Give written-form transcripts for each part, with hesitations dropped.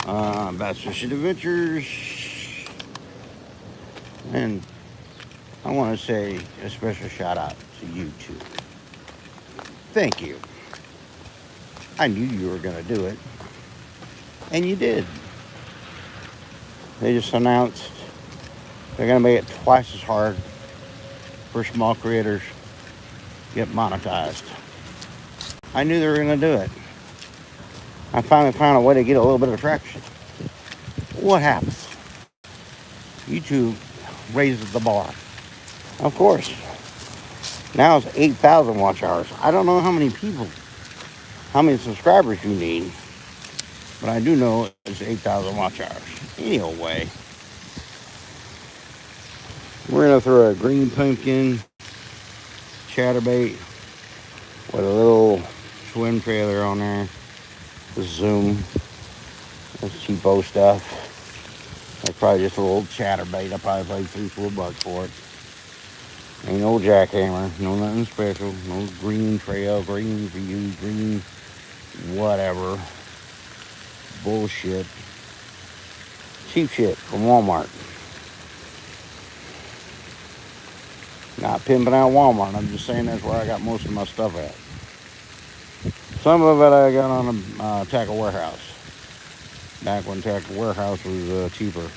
Bass Fishing Adventures, and I want to say a special shout out to you two. Thank you. I knew you were going to do it, and you did. They just announced they're going to make it twice as hard for small creators to get monetized. I knew they were going to do it. I finally found a way to get a little bit of traction. What happens? YouTube raises the bar. Of course. Now it's 8,000 watch hours. I don't know how many subscribers you need, but I do know it's 8,000 watch hours. Anyway, we're going to throw a green pumpkin chatterbait with a little swim trailer on there. The Zoom. That's cheapo stuff. That's probably just a little chatterbait. I probably paid $3-4 for it. Ain't no jackhammer, no nothing special, no green trail, green view, green whatever. Bullshit. Cheap shit from Walmart. Not pimping out Walmart, I'm just saying that's where I got most of my stuff at. Some of it I got on a Tackle Warehouse. Back when Tackle Warehouse was cheaper.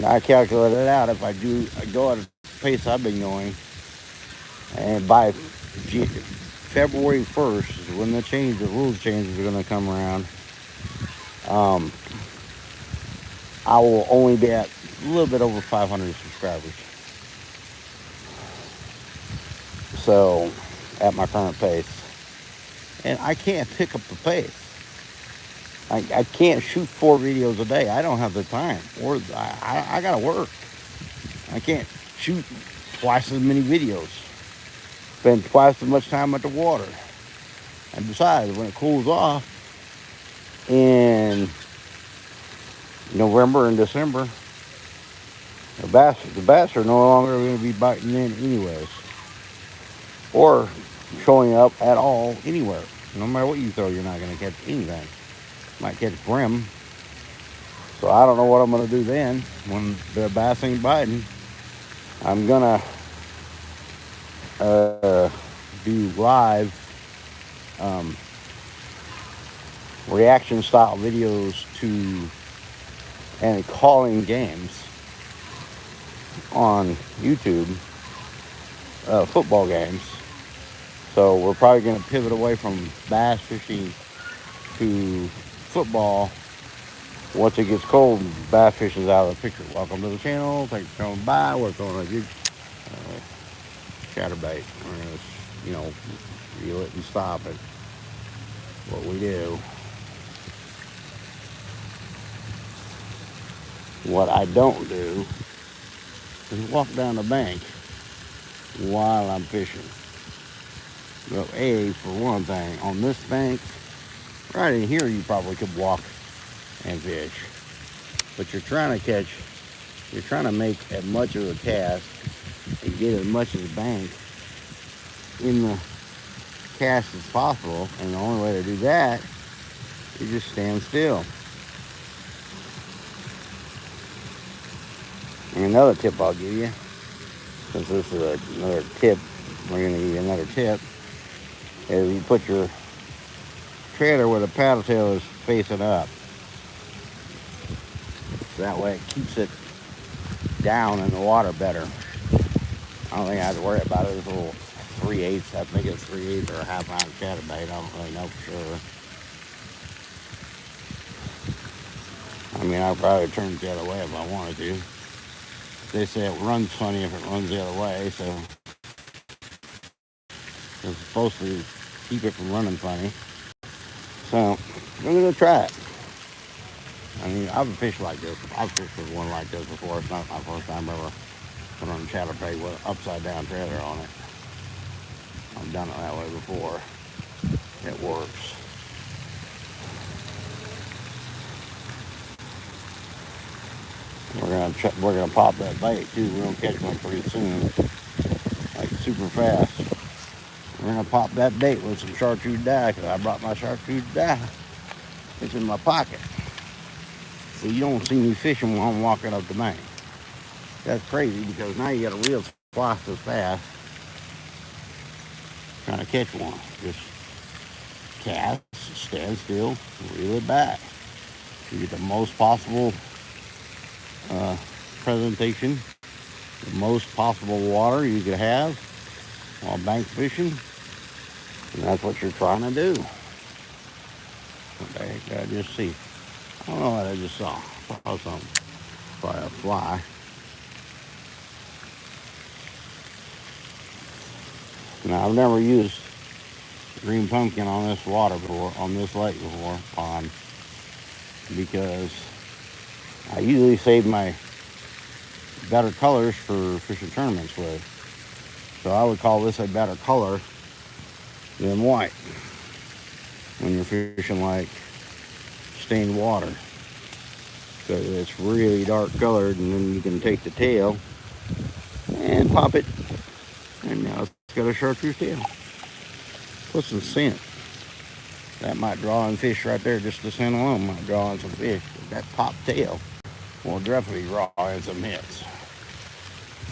I calculated out if I go at a pace I've been going, and by February 1st is when the rules changes are going to come around. I will only be at a little bit over 500 subscribers. So, at my current pace. And I can't pick up the pace. I can't shoot 4 videos a day. I don't have the time. Or I got to work. I can't shoot twice as many videos. Spend twice as much time at the water. And besides, when it cools off in November and December, the bass are no longer going to be biting in anyways. Or showing up at all anywhere. No matter what you throw, you're not going to catch anything. Might catch brim. So I don't know what I'm going to do then when the bass ain't biting. I'm going to do live reaction style videos to and calling games on YouTube, football games. So we're probably going to pivot away from bass fishing to football. Once it gets cold, bass fishing's out of the picture. Welcome to the channel. Thanks for coming by. We're throwing a good chatterbait. We're going to, reel it and stop it. What we do. What I don't do is walk down the bank while I'm fishing. Well, for one thing, on this bank, right in here, you probably could walk and fish. But you're trying to make as much of a cast and get as much of the bank in the cast as possible. And the only way to do that is just stand still. And another tip I'll give you, since this is another tip, we're going to give you another tip, is you put your trailer where the paddle tail is facing up. That way it keeps it down in the water better. I don't think I have to worry about it. It's a little 3/8. I think it's 3/8 or a half ounce chatterbait. I don't really know for sure. I mean, I'll probably turn it the other way if I wanted to. They say it runs funny if it runs the other way, so it's supposed to keep it from running funny. So we're gonna try it. I mean, I've fished like this. I've fished with one like this before. It's not my first time ever put on a chatterbait with an upside down trailer on it. I've done it that way before. It works. We're gonna pop that bait too. We're gonna catch one pretty soon, like super fast. We're gonna pop that bait with some chartreuse dye, because I brought my chartreuse dye. It's in my pocket. So you don't see me fishing while I'm walking up the bank. That's crazy, because now you got a reel twice as fast trying to catch one. Just cast, stand still, reel it back. You get the most possible presentation, the most possible water you could have while bank fishing, and that's what you're trying to do. What the heck did I just see? I don't know what I just saw. I saw something. Probably a fly. Now, I've never used green pumpkin on this water before, on this lake before, pond, because I usually save my better colors for fishing tournaments with. So I would call this a better color than white when you're fishing like stained water, because it's really dark colored, and then you can take the tail and pop it, and now it's got a chartreuse tail. Put some scent. That might draw in fish right there. Just the scent alone might draw in some fish. But that top tail will definitely draw in some hits.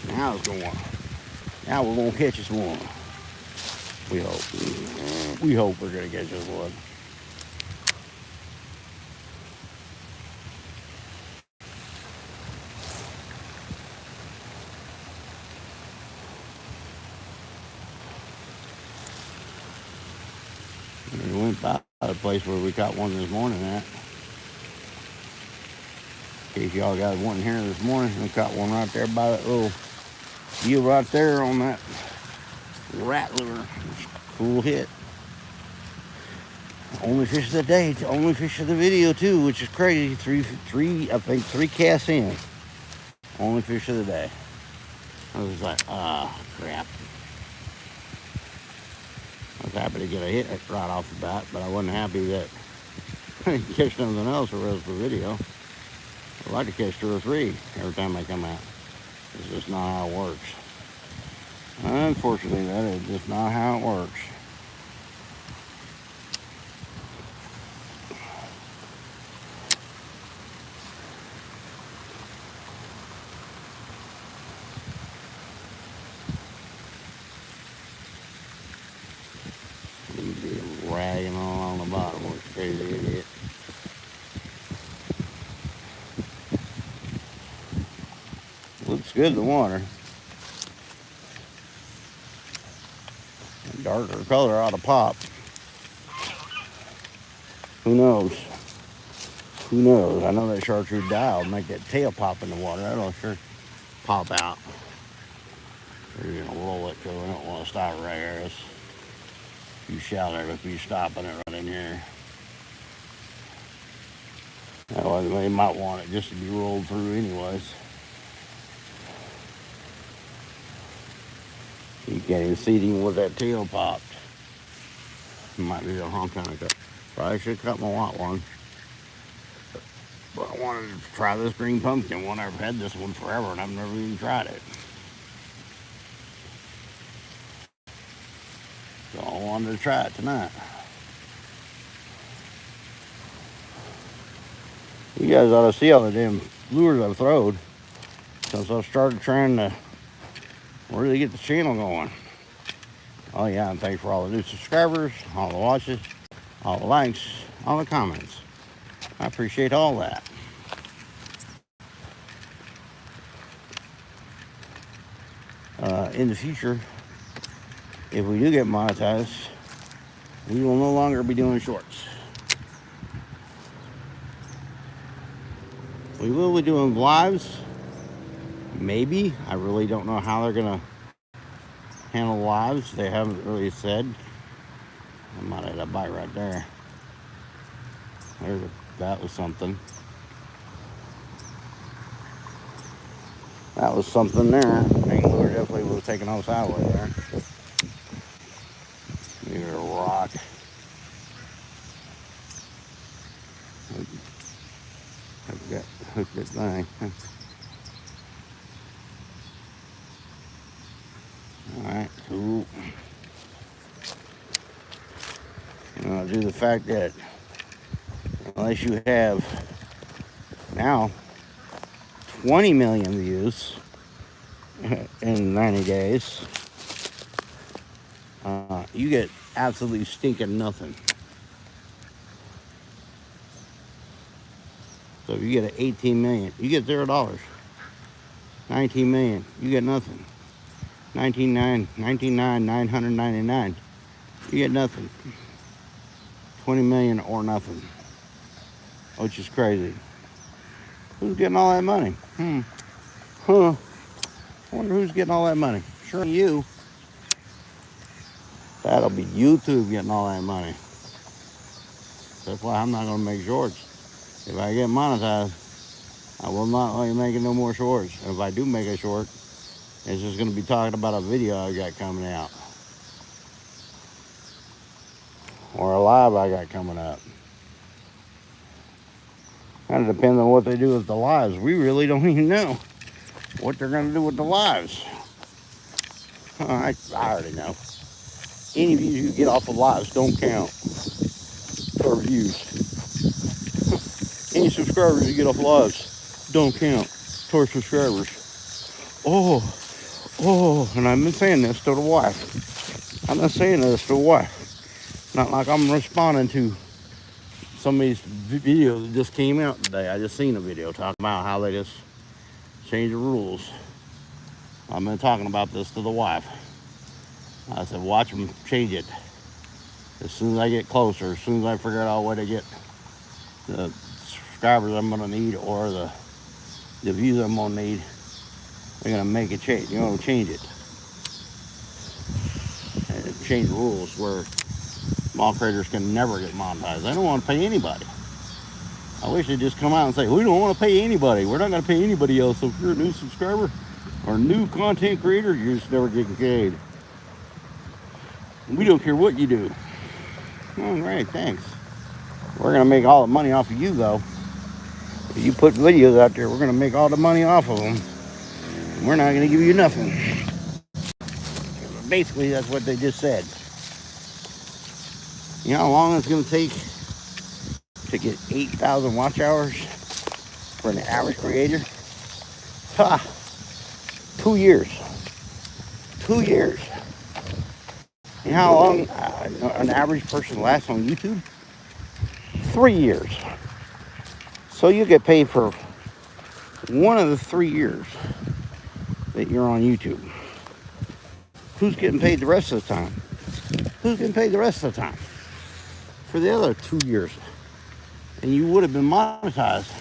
Now it's going. Now we're gonna catch us one. We hope. We hope we're gonna catch us one. We went by the place where we caught one this morning at. In case y'all guys wasn't here this morning, we caught one right there by that little deal right there on that rat lure. Cool hit. Only fish of the day, only fish of the video too, which is crazy. I think three casts in. Only fish of the day. I was like, crap. I was happy to get a hit right off the bat, but I wasn't happy that I didn't catch something else for the rest of the video. I like to catch 2 or 3 every time I come out. It's just not how it works. Unfortunately, that is just not how it works. Ragging along the bottom, which is crazy idiot. Looks good in the water. A darker color ought to pop. Who knows? Who knows? I know that chartreuse dye will make that tail pop in the water. That'll sure pop out. You're gonna roll it because we don't want to stop right here. It's too shallow if you stopping it right in here. Otherwise, they might want it just to be rolled through anyways. You can't even see it even with that tail popped. Might be the wrong kind of cut. Probably should cut my white one. But I wanted to try this green pumpkin one. I've had this one forever and I've never even tried it. So I wanted to try it tonight. You guys ought to see all the damn lures I've thrown since I started trying to really get the channel going. Oh yeah, and thanks for all the new subscribers, all the watches, all the likes, all the comments. I appreciate all that. In the future, if we do get monetized, we will no longer be doing shorts. We will be doing lives, maybe. I really don't know how they're gonna handle lives. They haven't really said. I might have a bite right there. That was something. That was something there. Angler definitely was taking off sideways there. Maybe a rock. I've got hooked that thing. Alright, cool. due to the fact that unless you have now 20 million views in 90 days, you get absolutely stinking nothing. So if you get an 18 million, you get $0. 19 million, you get nothing. 19,999, you get nothing. 20 million or nothing, which is crazy. Who's getting all that money? I wonder who's getting all that money. Sure, you. That'll be YouTube getting all that money. That's why I'm not going to make shorts. If I get monetized, I will not be making no more shorts. And if I do make a short, it's just going to be talking about a video I got coming out. Or a live I got coming up. Kind of depends on what they do with the lives. We really don't even know what they're going to do with the lives. I already know. Any views you get off of lives don't count for views. Any subscribers you get off lives don't count towards subscribers. Oh, and I've been saying this to the wife. I've been saying this to the wife. Not like I'm responding to somebody's video that just came out today. I just seen a video talking about how they just changed the rules. I've been talking about this to the wife. I said, watch them change it. As soon as I get closer, as soon as I figure out what to get the subscribers I'm gonna need or the views I'm gonna need, they're gonna make a change. You're gonna change it. And change the rules where small creators can never get monetized. They don't want to pay anybody. I wish they'd just come out and say, we don't want to pay anybody. We're not gonna pay anybody else. So if you're a new subscriber or new content creator, you're just never getting paid. We don't care what you do. All right, thanks. We're gonna make all the money off of you though. If you put videos out there, we're gonna make all the money off of them. And we're not gonna give you nothing. Basically, that's what they just said. You know how long it's gonna take to get 8,000 watch hours for an average creator? 2 years. 2 years. You know how long an average person lasts on YouTube? 3 years. So you get paid for one of the 3 years that you're on YouTube. Who's getting paid the rest of the time? Who's getting paid the rest of the time? For the other 2 years. And you would have been monetized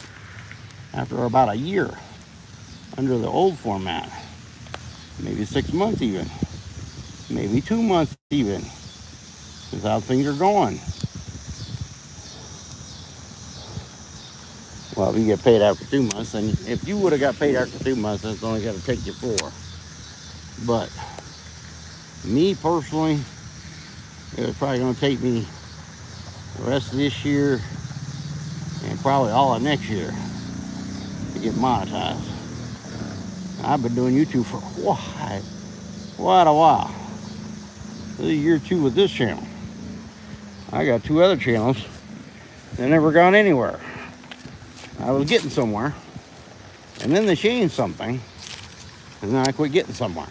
after about a year under the old format. Maybe 6 months even. Maybe 2 months even. That's how things are going. Well, if you get paid after 2 months, and if you would have got paid after 2 months, it's only going to take you 4. But me personally, it was probably going to take me the rest of this year and probably all of next year to get monetized. I've been doing YouTube for quite a while. This is year 2 with this channel. I got 2 other channels that never gone anywhere. I was getting somewhere, and then they changed something, and then I quit getting somewhere.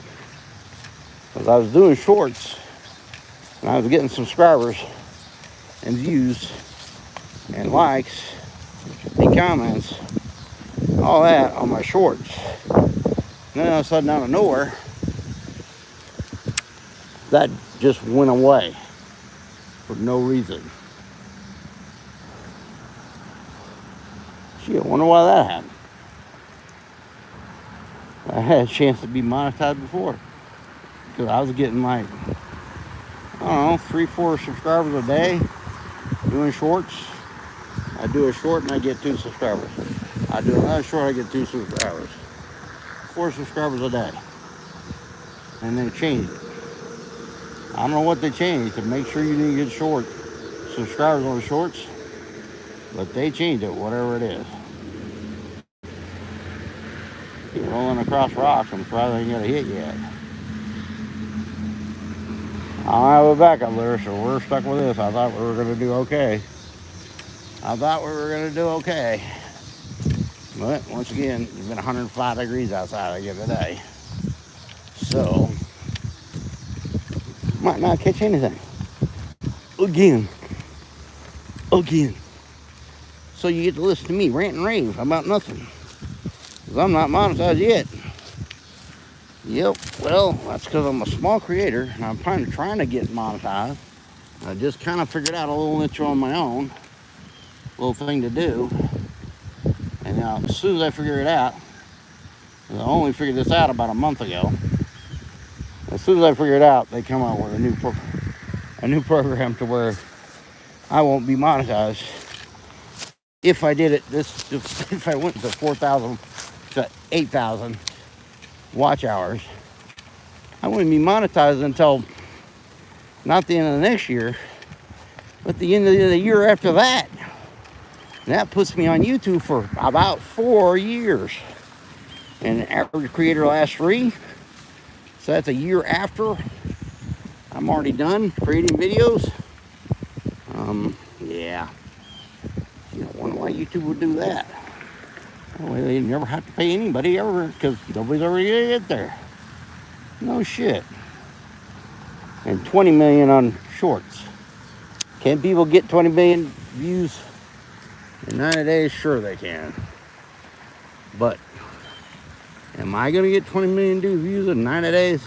Because I was doing shorts, and I was getting subscribers, and views, and likes, and comments, all that on my shorts. And then all of a sudden, out of nowhere, that just went away for no reason. Gee, I wonder why that happened. I had a chance to be monetized before. Because I was getting like, I don't know, 3-4 subscribers a day doing shorts. I do a short and I get 2 subscribers. I do another short, I get 2 subscribers. 4 subscribers a day. And they changed it. I don't know what they changed to make sure you didn't get short subscribers on the shorts, but they changed it, whatever it is. Keep rolling across rocks, I'm probably ain't got a hit yet. I have a backup lure, so we're stuck with this. I thought we were going to do okay. But once again, it's been 105 degrees outside again today. So, might not catch anything. Again. So you get to listen to me rant and rave about nothing. Because I'm not monetized yet. Yep, well, that's because I'm a small creator and I'm trying to get monetized. I just kind of figured out a little niche on my own. Little thing to do. And now, as soon as I figure it out, I only figured this out about a month ago. As soon as I figure it out, they come out with a new program to where I won't be monetized. If I did it if I went to 4,000 to 8,000 watch hours, I wouldn't be monetized until not the end of the next year, but the end of the year after that. And that puts me on YouTube for about 4 years. And the average creator lasts 3. So that's a year after I'm already done creating videos. Yeah. You don't wonder why YouTube would do that. Well, they never have to pay anybody ever because nobody's ever gonna get there. No shit. And 20 million on shorts. Can people get 20 million views in 90 days? Sure they can. But am I gonna get 20 million views in 90 days?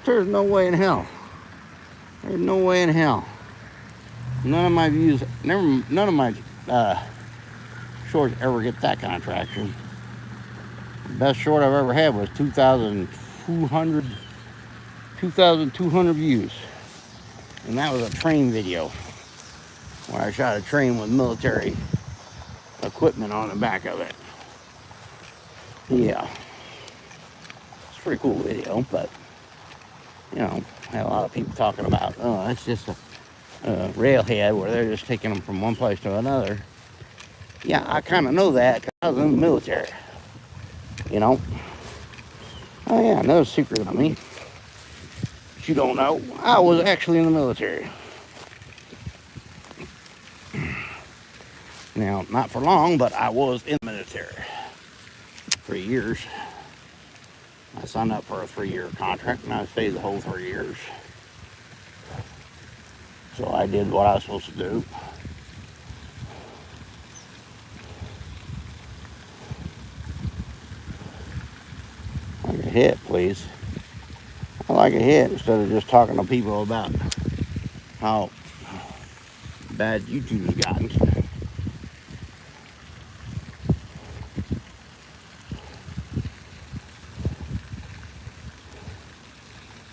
There's no way in hell. There's no way in hell. None of my views, none of my shorts ever get that kind of traction. The best short I've ever had was 2,200 views. And that was a train video where I shot a train with military equipment on the back of it. Yeah. It's a pretty cool video, but, you know, I had a lot of people talking about, oh, that's just a railhead where they're just taking them from one place to another. Yeah, I kind of know that because I was in the military, you know. Oh yeah, another secret about me that you don't know. I was actually in the military. Now, not for long, but I was in the military. 3 years. I signed up for a 3-year contract and I stayed the whole 3 years. So I did what I was supposed to do. I like a hit, please. I like a hit instead of just talking to people about how bad YouTube's gotten.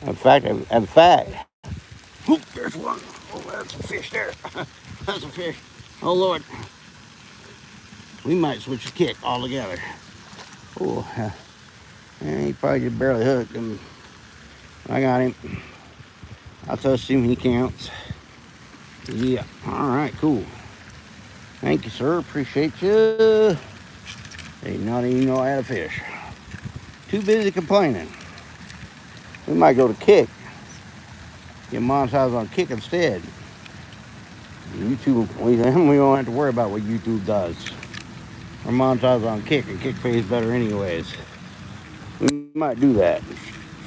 In fact, oh, there's one. Oh, that's a fish there. That's a fish. Oh, Lord. We might switch the kick altogether. Oh, he probably just barely hooked him. I got him. I touched him. He counts. Yeah. All right, cool. Thank you, sir. Appreciate you. They not even know I had a fish. Too busy complaining. We might go to kick. Get monetized on kick instead. YouTube, we don't have to worry about what YouTube does. We're monetized on kick, and kick pays better anyways. We might do that.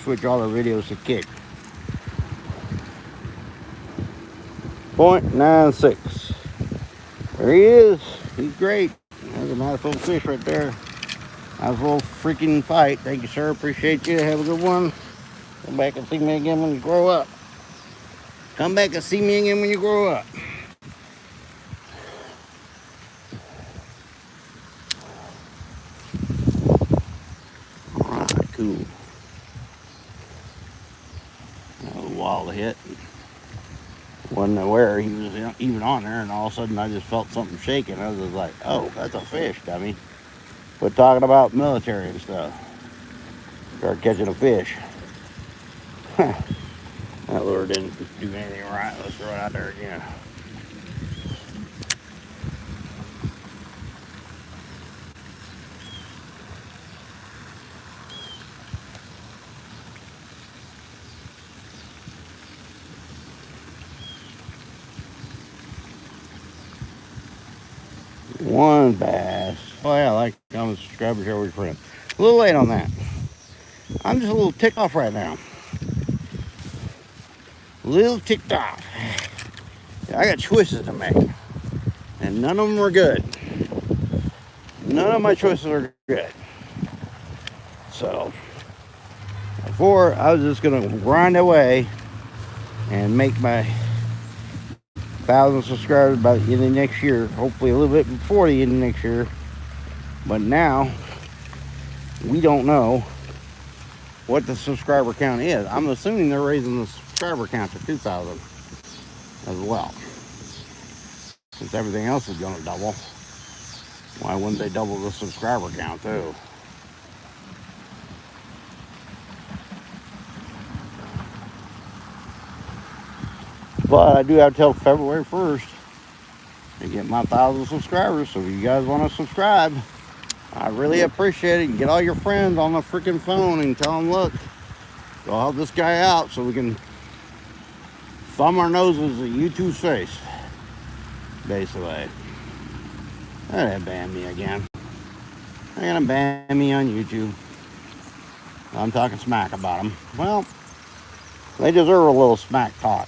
Switch all our videos to kick. 0.96. There he is. He's great. That's a nice little fish right there. Nice little freaking fight. Thank you, sir. Appreciate you. Have a good one. Come back and see me again when you grow up. Come back and see me again when you grow up. Alright, cool. That was a wild hit. Wasn't aware he was even on there, and all of a sudden I just felt something shaking. I was just like, oh, that's a fish, dummy. Quit talking about military and stuff. Start catching a fish. That lure didn't do anything right. Let's throw it out there again. One bass. Oh yeah, like, comment, subscribe, share with your friend. A little late on that. I'm just a little ticked off right now. A little ticked off. I got choices to make, and none of them are good. None of my choices are good. So, before, I was just gonna grind away and make my 1,000 subscribers by the end of next year. Hopefully a little bit before the end of next year. But now, we don't know what the subscriber count is. I'm assuming they're raising the subscriber count to 2,000 as well. Since everything else is gonna double, why wouldn't they double the subscriber count too? But I do have till February 1st to get my 1,000 subscribers. So if you guys want to subscribe, I really appreciate it. You get all your friends on the freaking phone and tell them, look, go help this guy out so we can thumb our noses at YouTube's face. Basically. They're gonna ban me again. They're gonna ban me on YouTube. I'm talking smack about them. Well, they deserve a little smack talk.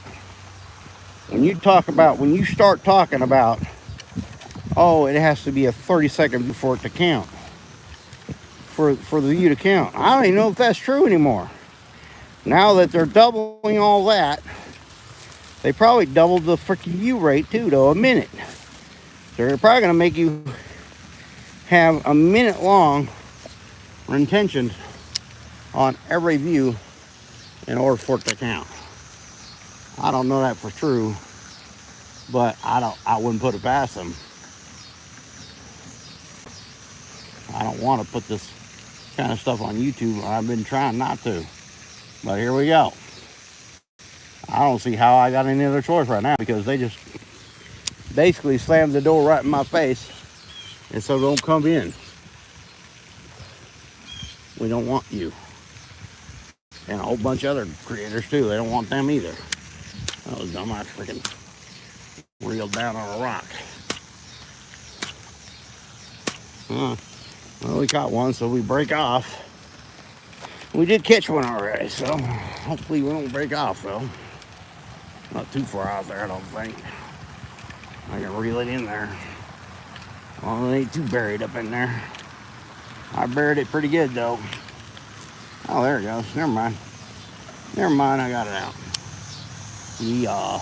When you start talking about, oh, it has to be a 30-second before it to count, for the view to count. I don't even know if that's true anymore. Now that they're doubling all that, they probably doubled the freaking view rate too, to a minute. They're probably gonna make you have a minute long retention on every view in order for it to count. I don't know that for true, but I wouldn't put it past them. I don't want to put this kind of stuff on YouTube. I've been trying not to, but here we go. I don't see how I got any other choice right now, because they just basically slammed the door right in my face and so don't come in. We don't want you. And a whole bunch of other creators too. They don't want them either. That was dumb. I freaking reeled down on a rock. Well, we caught one, so we break off. We did catch one already, so hopefully we don't break off though. Not too far out there, I don't think. I can reel it in there. Well, it ain't too buried up in there. I buried it pretty good though. Oh, there it goes. Never mind. Never mind, I got it out. Yeah.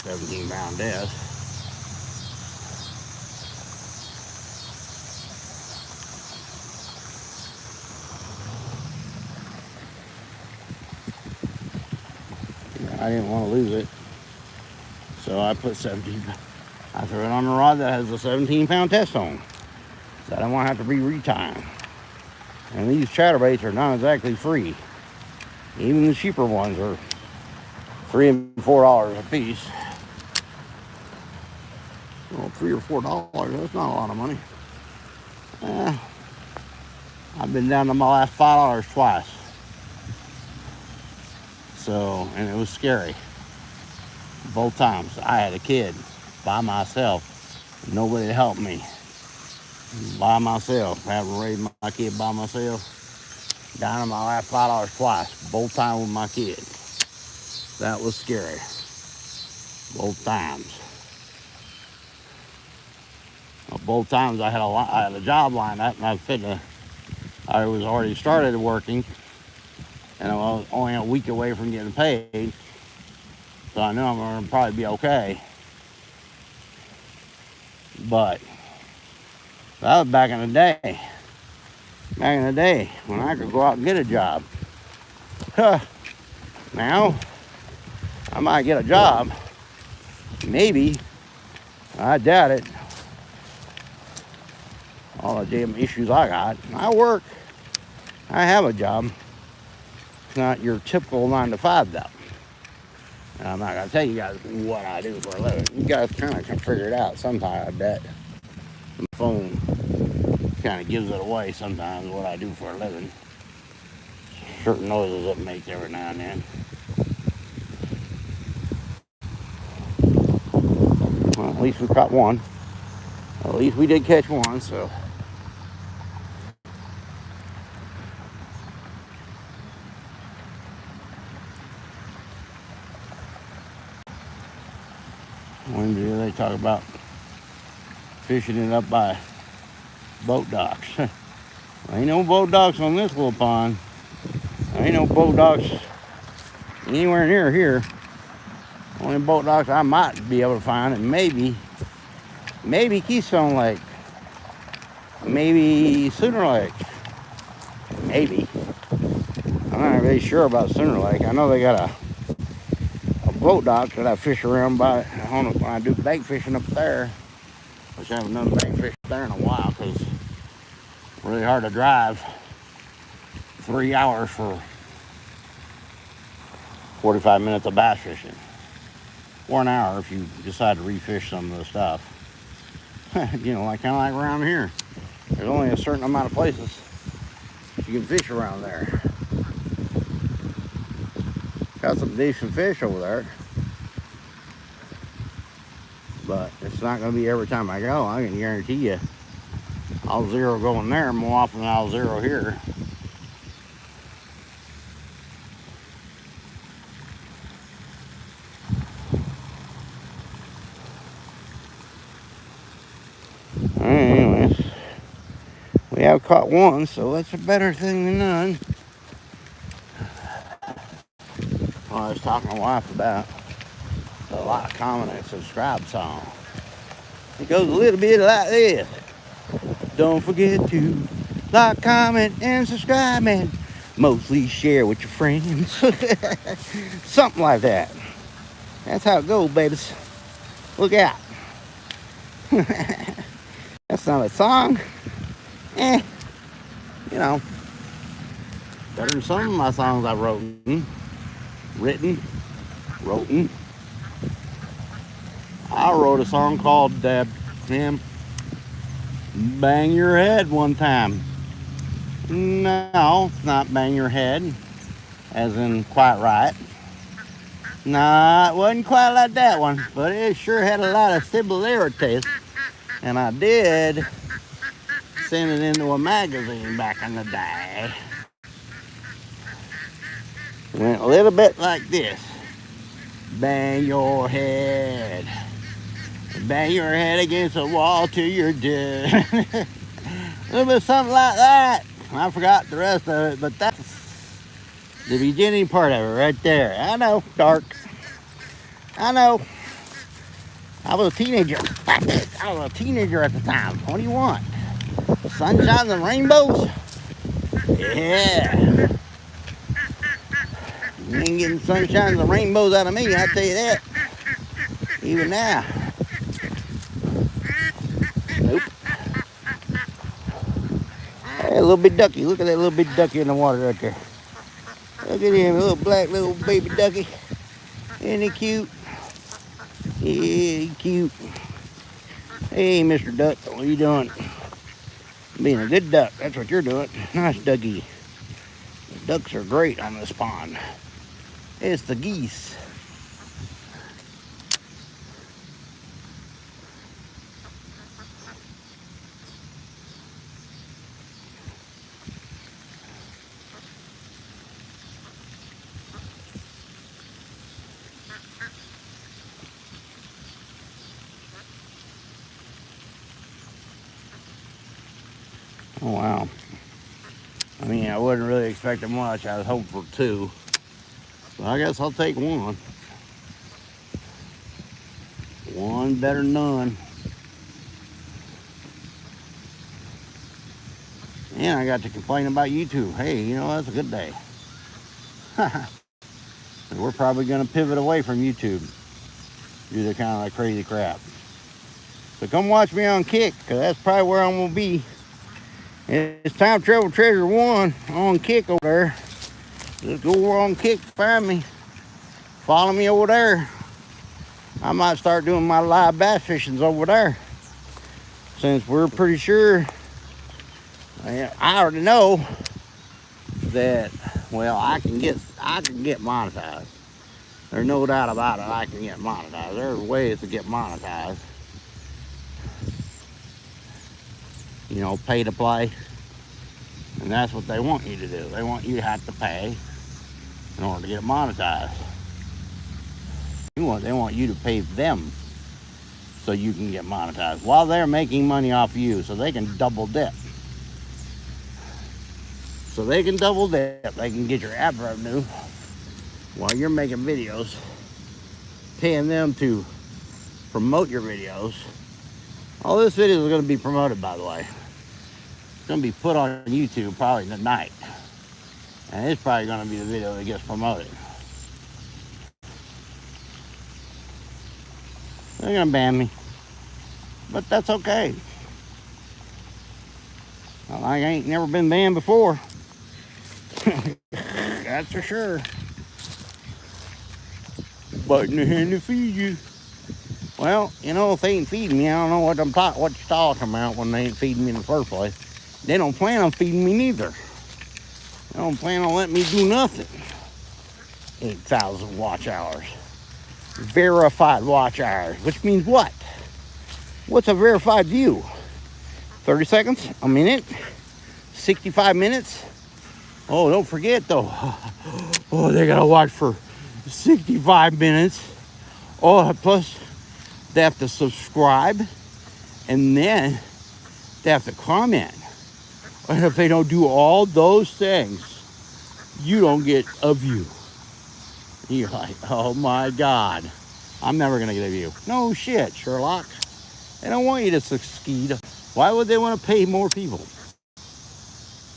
17-pound death. I didn't want to lose it, so I put 17. I threw it on a rod that has a 17-pound test on, so I don't want to have to be retimed. And these chatterbaits are not exactly free. Even the cheaper ones are $3 and $4 a piece. Well, $3 or $4, that's not a lot of money. I've been down to my last $5 twice. So, and it was scary. Both times. I had a kid by myself. Nobody to help me. By myself. Having raised my kid by myself. Down to my last $5 twice. Both times with my kid. That was scary. Both times. Both times I had a job lined up, and I was already started working, and I was only a week away from getting paid, so I knew I'm going to probably be okay. But that was back in the day. Back in the day when I could go out and get a job. Now, I might get a job. Maybe. I doubt it. All the damn issues I got. I work. I have a job. It's not your typical 9 to 5 though. And I'm not going to tell you guys what I do for a living. You guys kind of can figure it out sometime, I bet. The phone kind of gives it away sometimes what I do for a living. Certain noises it makes every now and then. Well, at least we caught one. At least we did catch one, so. One day they talk about fishing it up by boat docks. Ain't no boat docks on this little pond. Ain't no boat docks anywhere near here. Only boat docks I might be able to find, and maybe Keystone Lake, maybe Sooner Lake, maybe. I'm not really sure about Sooner Lake. I know they got a boat dock that I fish around by when I do bait fishing up there, which I haven't done bait fishing there in a while because it's really hard to drive 3 hours for 45 minutes of bass fishing. Or an hour if you decide to refish some of the stuff. You know, like kind of like around here. There's only a certain amount of places you can fish around there. Got some decent fish over there. But it's not going to be every time I go. I can guarantee you I'll zero going there more often than I'll zero here. Anyways, we have caught one, so that's a better thing than none. Well, I was talking to my wife about the like, comment, and subscribe song. It goes a little bit like this. Don't forget to like, comment, and subscribe, and mostly share with your friends. Something like that. That's how it goes, babies. Look out. That's not a song. You know, better than some of my songs I wrote. I wrote a song called Bang Your Head one time. No, it's not Bang Your Head, as in quite right. Nah, it wasn't quite like that one, but it sure had a lot of similarities. And I did send it into a magazine back in the day. Went a little bit like this. Bang your head. Bang your head against the wall till you're dead. A little bit something like that. I forgot the rest of it, but that's the beginning part of it right there. I know, dark. I know. I was a teenager. I was a teenager at the time, 21. Sunshine and rainbows. Yeah. You ain't getting sunshine and rainbows out of me, I tell you that. Even now. Nope. Hey, a little bit ducky. Look at that little bit ducky in the water right there. Look at him, a little black little baby ducky. Isn't he cute? Yeah, he's cute. Hey, Mr. Duck, what are you doing? Being a good duck, that's what you're doing. Nice ducky. The ducks are great on this pond. It's the geese. Oh, wow. I mean, I wasn't really expecting much. I was hoping for 2. But I guess I'll take 1. 1 better than none. And I got to complain about YouTube. Hey, you know, that's a good day. We're probably going to pivot away from YouTube due to kind of like crazy crap. So come watch me on Kick, because that's probably where I'm going to be. It's Time Travel Treasure 1 on Kick over there. Just go over on Kick, find me. Follow me over there. I might start doing my live bass fishings over there. Since we're pretty sure, I already know that, well, I can get monetized. There's no doubt about it, I can get monetized. There's ways to get monetized. you know, pay to play. And that's what they want you to do. They want you to have to pay in order to get monetized. They want you to pay them so you can get monetized while they're making money off you, so they can double dip. So they can double dip. They can get your ad revenue while you're making videos, paying them to promote your videos. All this video is going to be promoted, by the way. It's going to be put on YouTube probably tonight. And it's probably going to be the video that gets promoted. They're going to ban me. But that's okay. Well, I ain't never been banned before. That's for sure. Biting the hand that feeds you. Well, you know, if they ain't feeding me, I don't know what you're talking about when they ain't feeding me in the first place. They don't plan on feeding me neither. They don't plan on letting me do nothing. 8,000 watch hours. Verified watch hours, which means what? What's a verified view? 30 seconds, a minute, 65 minutes. Oh, don't forget though. Oh, they gotta watch for 65 minutes. Oh, plus they have to subscribe, and then they have to comment. And if they don't do all those things, you don't get a view. You're like, oh my God, I'm never gonna get a view. No shit, Sherlock. They don't want you to succeed. Why would they want to pay more people?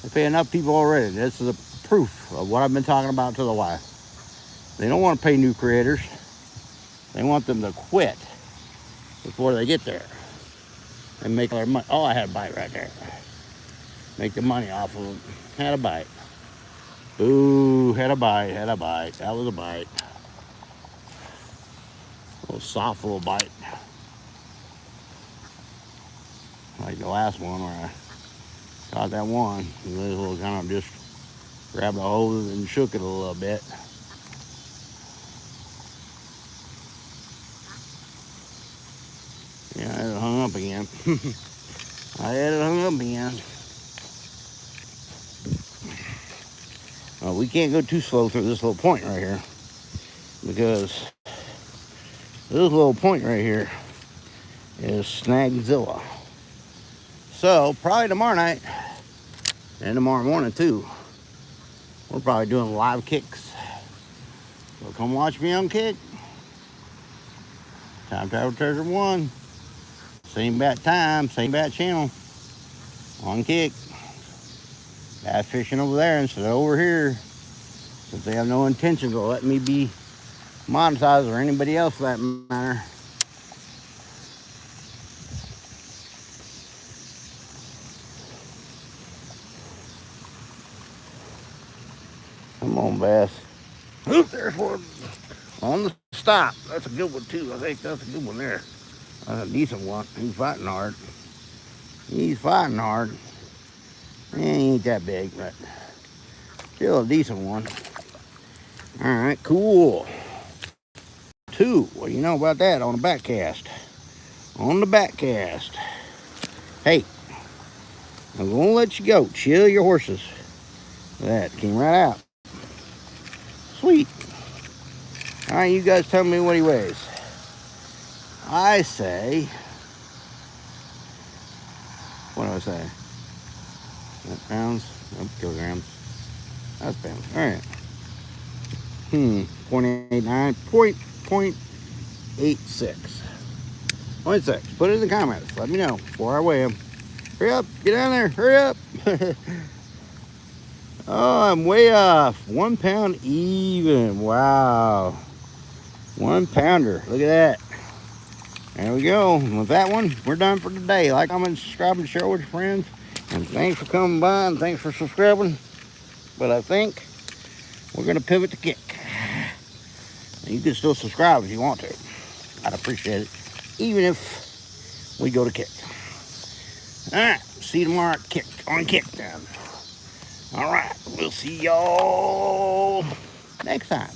They pay enough people already. This is a proof of what I've been talking about to the wife. They don't want to pay new creators. They want them to quit before they get there and make their money. Oh, I had a bite right there. Make the money off of them. Had a bite. Ooh, had a bite. That was a bite. A little soft little bite. Like the last one where I caught that one. And this little kind of just grabbed a hold of it and shook it a little bit. Yeah, I had it hung up again. We can't go too slow through this little point right here, because this little point right here is Snagzilla. So probably tomorrow night and tomorrow morning too, we're probably doing live kicks. So come watch me on Kick. Time Travel Treasure 1. Same bat time, same bat channel. On Kick. Bass fishing over there instead of over here. Since they have no intentions of letting me be monetized, or anybody else for that matter. Come on, bass. Oop, there's one on the stop. That's a good one too. I think that's a good one there. That's a decent one. He's fighting hard. He ain't that big, but still a decent one. All right, cool. 2. What do you know about that on the back cast? Hey, I'm gonna let you go. Chill your horses. That came right out. Sweet. All right, you guys tell me what he weighs. I say, what do I say? That pounds? Oh, kilograms. That's pounds. All right. 0.89, 0.86. 0.6. Put it in the comments. Let me know before I weigh him. Hurry up. Get down there. Hurry up. Oh, I'm way off. 1 pound even. Wow. 1 pounder. Look at that. There we go. And with that one, we're done for today. Like, comment, subscribe, and share with your friends. And thanks for coming by, and thanks for subscribing. But I think we're going to pivot to Kick. And you can still subscribe if you want to. I'd appreciate it. Even if we go to Kick. All right. See you tomorrow at Kick. On Kick then. All right. We'll see y'all next time.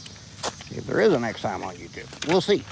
If there is a next time on YouTube. We'll see.